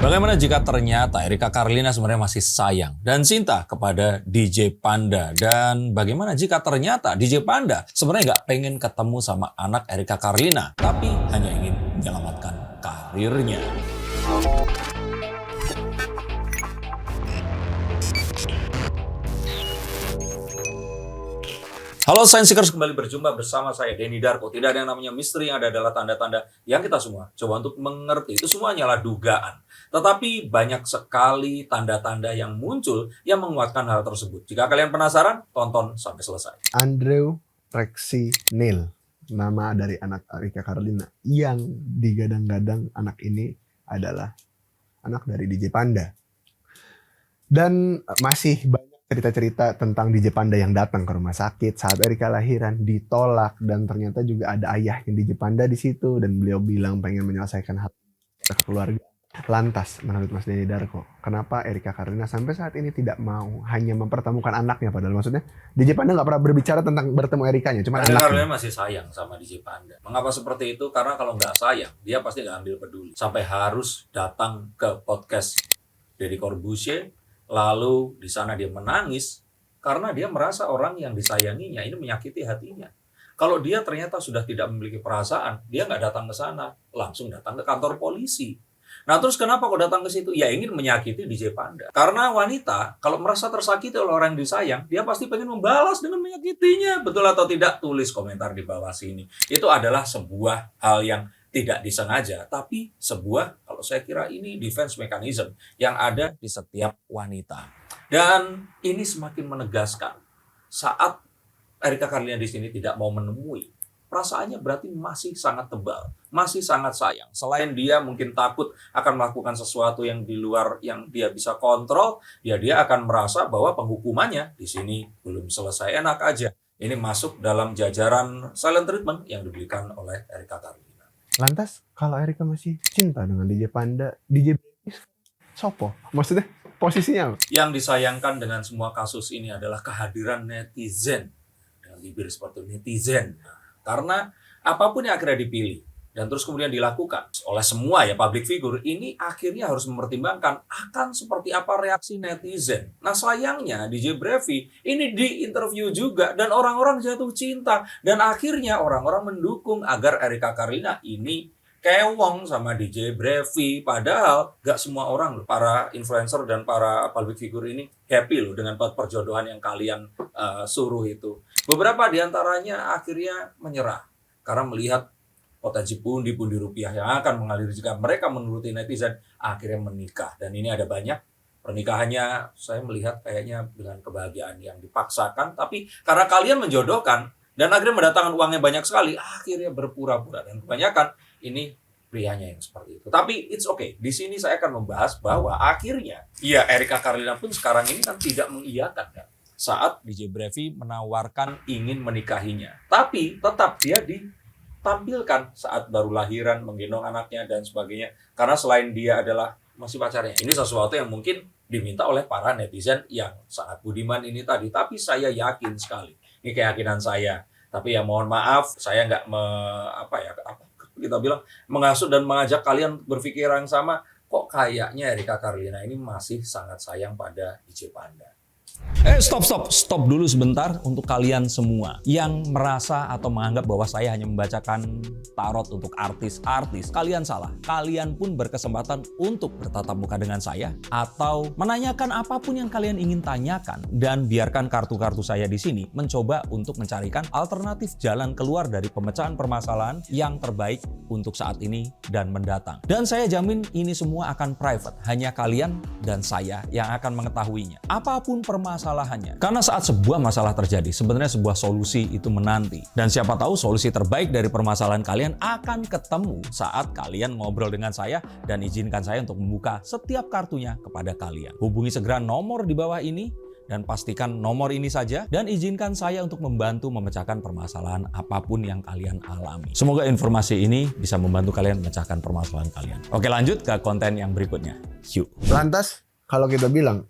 Bagaimana jika ternyata Erika Carlina sebenarnya masih sayang dan cinta kepada DJ Panda? Dan bagaimana jika ternyata DJ Panda sebenarnya nggak pengen ketemu sama anak Erika Carlina, tapi hanya ingin menyelamatkan karirnya? Halo Science Seekers, kembali berjumpa bersama saya Denny Darko. Tidak ada yang namanya misteri, yang ada adalah tanda-tanda yang kita semua coba untuk mengerti. Itu semua hanyalah dugaan. Tetapi banyak sekali tanda-tanda yang muncul yang menguatkan hal tersebut. Jika kalian penasaran, tonton sampai selesai. Andrew Rexy Neil, nama dari anak Erika Carlina, yang digadang-gadang anak ini adalah anak dari DJ Panda. Dan masih banyak cerita-cerita tentang DJ Panda yang datang ke rumah sakit saat Erika lahiran, ditolak, dan ternyata juga ada ayahnya DJ Panda di situ, dan beliau bilang pengen menyelesaikan hal keluarga. Lantas, menurut Mas Denny Darko, kenapa Erika Carlina sampai saat ini tidak mau hanya mempertemukan anaknya? Padahal maksudnya DJ Panda nggak pernah berbicara tentang bertemu Erikanya, cuma Erika anaknya. Carlina masih sayang sama DJ Panda. Mengapa seperti itu? Karena kalau nggak sayang, dia pasti nggak ambil peduli. Sampai harus datang ke podcast Deddy Corbuzier, lalu di sana dia menangis karena dia merasa orang yang disayanginya ini menyakiti hatinya. Kalau dia ternyata sudah tidak memiliki perasaan, dia nggak datang ke sana, langsung datang ke kantor polisi. Nah terus kenapa kok datang ke situ? Ya ingin menyakiti DJ Panda. Karena wanita kalau merasa tersakiti oleh orang yang disayang, dia pasti pengen membalas dengan menyakitinya. Betul atau tidak? Tulis komentar di bawah sini. Itu adalah sebuah hal yang tidak disengaja, tapi sebuah, kalau saya kira ini defense mechanism yang ada di setiap wanita. Dan ini semakin menegaskan saat Erika Carlina di sini tidak mau menemui, perasaannya berarti masih sangat tebal, masih sangat sayang. Selain dia mungkin takut akan melakukan sesuatu yang di luar yang dia bisa kontrol, ya dia akan merasa bahwa penghukumannya di sini belum selesai. Enak aja, ini masuk dalam jajaran silent treatment yang diberikan oleh Erika Carlina. Lantas, kalau Erika masih cinta dengan DJ Panda, DJ sopo? Maksudnya posisinya apa? Yang disayangkan dengan semua kasus ini adalah kehadiran netizen. Dengan bibir seperti netizen. Karena apapun yang akhirnya dipilih dan terus kemudian dilakukan oleh semua ya public figure, ini akhirnya harus mempertimbangkan akan seperti apa reaksi netizen. Nah sayangnya DJ Brevi ini diinterview juga dan orang-orang jatuh cinta. Dan akhirnya orang-orang mendukung agar Erika Carlina ini kewong sama DJ Brevi. Padahal gak semua orang loh, para influencer dan para public figure ini happy loh dengan perjodohan yang kalian suruh itu. Beberapa diantaranya akhirnya menyerah karena melihat potensi pundi-pundi rupiah yang akan mengalir jika mereka menuruti netizen, akhirnya menikah. Dan ini ada banyak pernikahannya, saya melihat kayaknya dengan kebahagiaan yang dipaksakan, tapi karena kalian menjodohkan dan akhirnya mendatangkan uangnya banyak sekali, akhirnya berpura-pura. Dan kebanyakan ini prianya yang seperti itu. Tapi it's okay. Di sini saya akan membahas bahwa akhirnya ya Erika Carlina pun sekarang ini kan tidak mengiyakan kan saat DJ Brevi menawarkan ingin menikahinya. Tapi tetap dia ditampilkan saat baru lahiran, menggendong anaknya dan sebagainya. Karena selain dia adalah masih pacarnya, ini sesuatu yang mungkin diminta oleh para netizen yang sangat budiman ini tadi. Tapi saya yakin sekali, ini keyakinan saya. Tapi ya mohon maaf, saya nggak kita bilang menghasut dan mengajak kalian berpikir yang sama. Kok kayaknya Erika Carlina ini masih sangat sayang pada DJ Panda. Stop dulu sebentar untuk kalian semua yang merasa atau menganggap bahwa saya hanya membacakan tarot untuk artis-artis. Kalian salah. Kalian pun berkesempatan untuk bertatap muka dengan saya atau menanyakan apapun yang kalian ingin tanyakan, dan biarkan kartu-kartu saya di sini mencoba untuk mencarikan alternatif jalan keluar dari pemecahan permasalahan yang terbaik untuk saat ini dan mendatang. Dan saya jamin ini semua akan private. Hanya kalian dan saya yang akan mengetahuinya. Apapun permasalahannya. Karena saat sebuah masalah terjadi, sebenarnya sebuah solusi itu menanti. Dan siapa tahu solusi terbaik dari permasalahan kalian akan ketemu saat kalian ngobrol dengan saya dan izinkan saya untuk membuka setiap kartunya kepada kalian. Hubungi segera nomor di bawah ini dan pastikan nomor ini saja dan izinkan saya untuk membantu memecahkan permasalahan apapun yang kalian alami. Semoga informasi ini bisa membantu kalian memecahkan permasalahan kalian. Oke, lanjut ke konten yang berikutnya. Yuk. Lantas, kalau kita bilang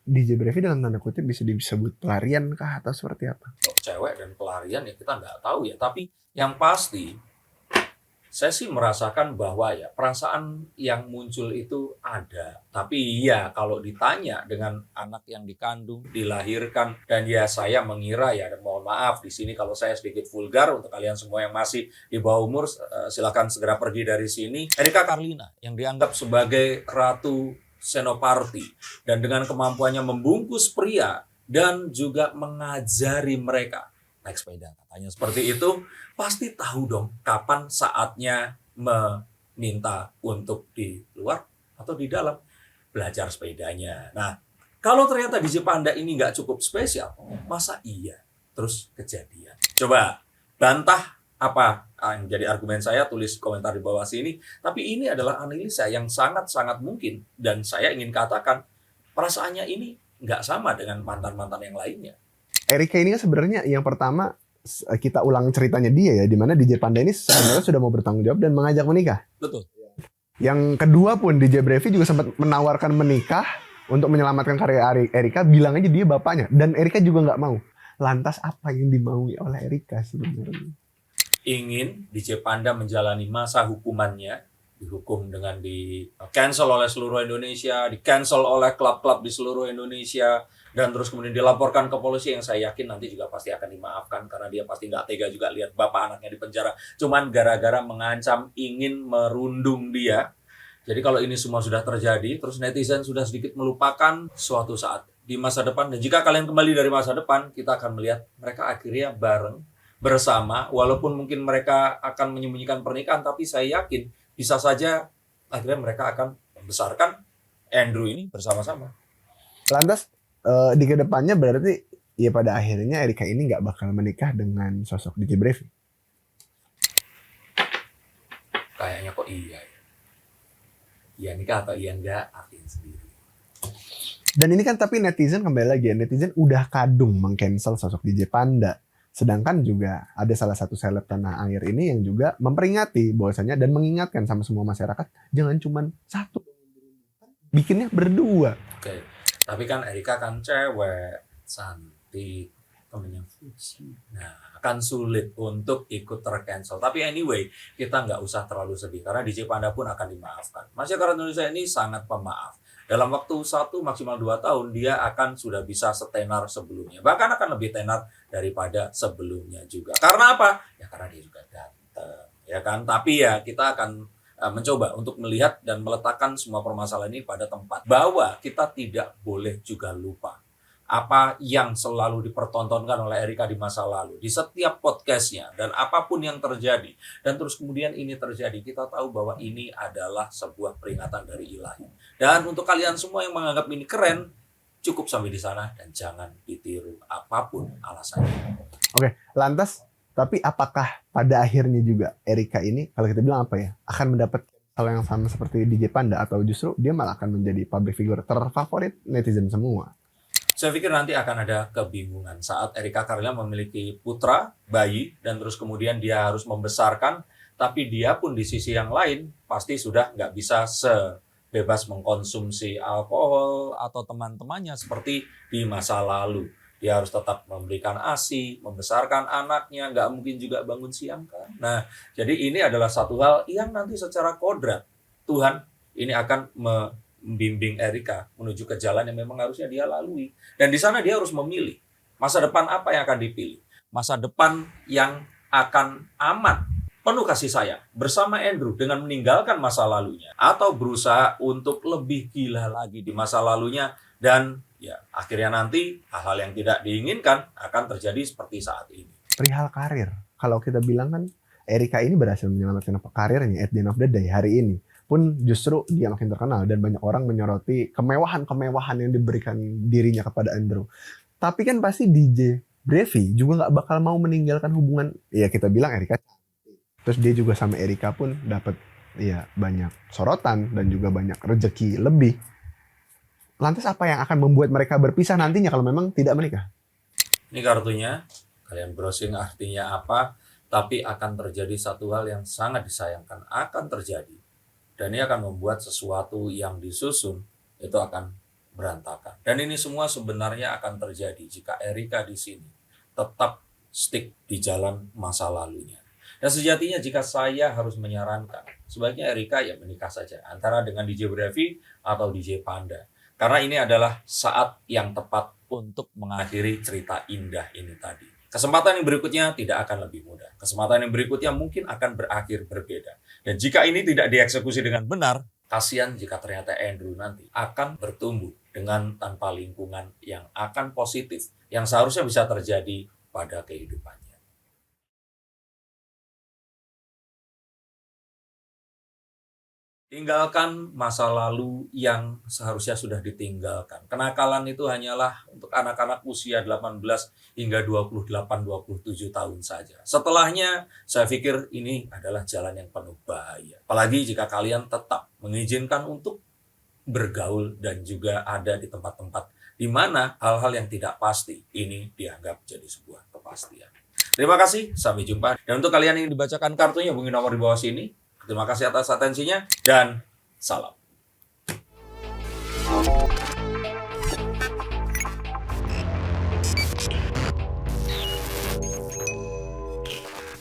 DJ Brevi dalam tanda kutip bisa disebut pelarian kah atau seperti apa? Cewek dan pelarian ya kita nggak tahu ya. Tapi yang pasti Saya sih merasakan bahwa ya perasaan yang muncul itu ada. Tapi ya kalau ditanya dengan anak yang dikandung, dilahirkan, dan ya saya mengira ya, dan mohon maaf di sini kalau saya sedikit vulgar untuk kalian semua yang masih di bawah umur, silakan segera pergi dari sini. Erika Carlina yang dianggap sebagai Ratu Senoparti dan dengan kemampuannya membungkus pria dan juga mengajari mereka naik sepeda, katanya seperti itu, pasti tahu dong kapan saatnya meminta untuk di luar atau di dalam belajar sepedanya. Nah, kalau ternyata DJ Panda ini nggak cukup spesial, masa iya terus kejadian? Coba bantah apa yang jadi argumen saya, tulis komentar di bawah sini. Tapi ini adalah analisa yang sangat-sangat mungkin, dan saya ingin katakan perasaannya ini nggak sama dengan mantan-mantan yang lainnya. Erika ini kan sebenarnya yang pertama kita ulang ceritanya dia ya, di mana DJ Panda ini sebenarnya sudah mau bertanggung jawab dan mengajak menikah. Betul. Yang kedua pun DJ Brevi juga sempat menawarkan menikah untuk menyelamatkan karya Erika, bilang aja dia bapaknya, dan Erika juga nggak mau. Lantas apa yang dimaui oleh Erika sebenarnya? Ingin DJ Panda menjalani masa hukumannya, dihukum dengan di cancel oleh seluruh Indonesia, di cancel oleh klub-klub di seluruh Indonesia, dan terus kemudian dilaporkan ke polisi yang saya yakin nanti juga pasti akan dimaafkan karena dia pasti nggak tega juga lihat bapak anaknya di penjara cuman gara-gara mengancam ingin merundung dia. Jadi kalau ini semua sudah terjadi, terus netizen sudah sedikit melupakan, suatu saat di masa depan, dan jika kalian kembali dari masa depan, kita akan melihat mereka akhirnya bareng, bersama, walaupun mungkin mereka akan menyembunyikan pernikahan, tapi saya yakin bisa saja akhirnya mereka akan membesarkan Andrew ini bersama-sama. Lantas di kedepannya berarti ya pada akhirnya Erika ini nggak bakal menikah dengan sosok DJ Brevi. Kayaknya kok iya ya. Iya nikah atau iya enggak, artinya sendiri. Dan ini kan tapi netizen kembali lagi ya, netizen udah kadung meng-cancel sosok DJ Panda. Sedangkan juga ada salah satu seleb tanah air ini yang juga memperingati bahwasanya dan mengingatkan sama semua masyarakat, jangan cuma satu, bikinnya berdua. Oke. Tapi kan Erika kan cewek, cantik, temennya Fuji. Nah, akan sulit untuk ikut tercancel. Tapi anyway, kita nggak usah terlalu sedih karena DJ Panda pun akan dimaafkan. Masyarakat Indonesia ini sangat pemaaf. Dalam waktu 1 maksimal 2 tahun, dia akan sudah bisa setenar sebelumnya. Bahkan akan lebih tenar daripada sebelumnya juga. Karena apa? Ya karena dia juga ganteng. Ya kan? Tapi ya kita akan mencoba untuk melihat dan meletakkan semua permasalahan ini pada tempat. Bahwa kita tidak boleh juga lupa apa yang selalu dipertontonkan oleh Erika di masa lalu. Di setiap podcastnya dan apapun yang terjadi. Dan terus kemudian ini terjadi. Kita tahu bahwa ini adalah sebuah peringatan dari Ilahi. Dan untuk kalian semua yang menganggap ini keren, cukup sampai di sana dan jangan ditiru apapun alasannya. Oke, lantas tapi apakah pada akhirnya juga Erika ini, kalau kita bilang apa ya, akan mendapat hal yang sama seperti DJ Panda, atau justru dia malah akan menjadi public figure terfavorit netizen semua? Saya pikir nanti akan ada kebingungan saat Erika Carlina memiliki putra, bayi, dan terus kemudian dia harus membesarkan, tapi dia pun di sisi yang lain pasti sudah nggak bisa sebebas mengkonsumsi alkohol atau teman-temannya seperti di masa lalu. Dia harus tetap memberikan ASI, membesarkan anaknya, nggak mungkin juga bangun siang kan. Nah, jadi ini adalah satu hal yang nanti secara kodrat Tuhan ini akan membimbing Erika menuju ke jalan yang memang harusnya dia lalui. Dan di sana dia harus memilih masa depan apa yang akan dipilih. Masa depan yang akan aman, penuh kasih sayang, bersama Andrew dengan meninggalkan masa lalunya. Atau berusaha untuk lebih gila lagi di masa lalunya. Dan ya akhirnya nanti hal-hal yang tidak diinginkan akan terjadi seperti saat ini. Perihal karir, kalau kita bilang kan Erika ini berhasil menyelamatkan karirnya at the end of the day hari ini. Pun justru dia makin terkenal dan banyak orang menyoroti kemewahan-kemewahan yang diberikan dirinya kepada Andrew. Tapi kan pasti DJ Brevi juga nggak bakal mau meninggalkan hubungan. Ya kita bilang Erika. Terus dia juga sama Erika pun dapat ya banyak sorotan dan juga banyak rezeki lebih. Lantas apa yang akan membuat mereka berpisah nantinya kalau memang tidak menikah? Ini kartunya, kalian browsing artinya apa, tapi akan terjadi satu hal yang sangat disayangkan, akan terjadi. Dan ini akan membuat sesuatu yang disusun itu akan berantakan. Dan ini semua sebenarnya akan terjadi jika Erika di sini tetap stick di jalan masa lalunya. Dan sejatinya jika saya harus menyarankan, sebaiknya Erika ya menikah saja antara dengan DJ Brevi atau DJ Panda. Karena ini adalah saat yang tepat untuk mengakhiri cerita indah ini tadi. Kesempatan yang berikutnya tidak akan lebih mudah. Kesempatan yang berikutnya mungkin akan berakhir berbeda. Dan jika ini tidak dieksekusi dengan benar, kasihan jika ternyata Andrew nanti akan bertumbuh dengan tanpa lingkungan yang akan positif, yang seharusnya bisa terjadi pada kehidupannya. Tinggalkan masa lalu yang seharusnya sudah ditinggalkan. Kenakalan itu hanyalah untuk anak-anak usia 18 hingga 28-27 tahun saja. Setelahnya, saya pikir ini adalah jalan yang penuh bahaya. Apalagi jika kalian tetap mengizinkan untuk bergaul dan juga ada di tempat-tempat di mana hal-hal yang tidak pasti ini dianggap jadi sebuah kepastian. Terima kasih, sampai jumpa. Dan untuk kalian yang dibacakan kartunya, hubungi nomor di bawah sini. Terima kasih atas atensinya dan salam.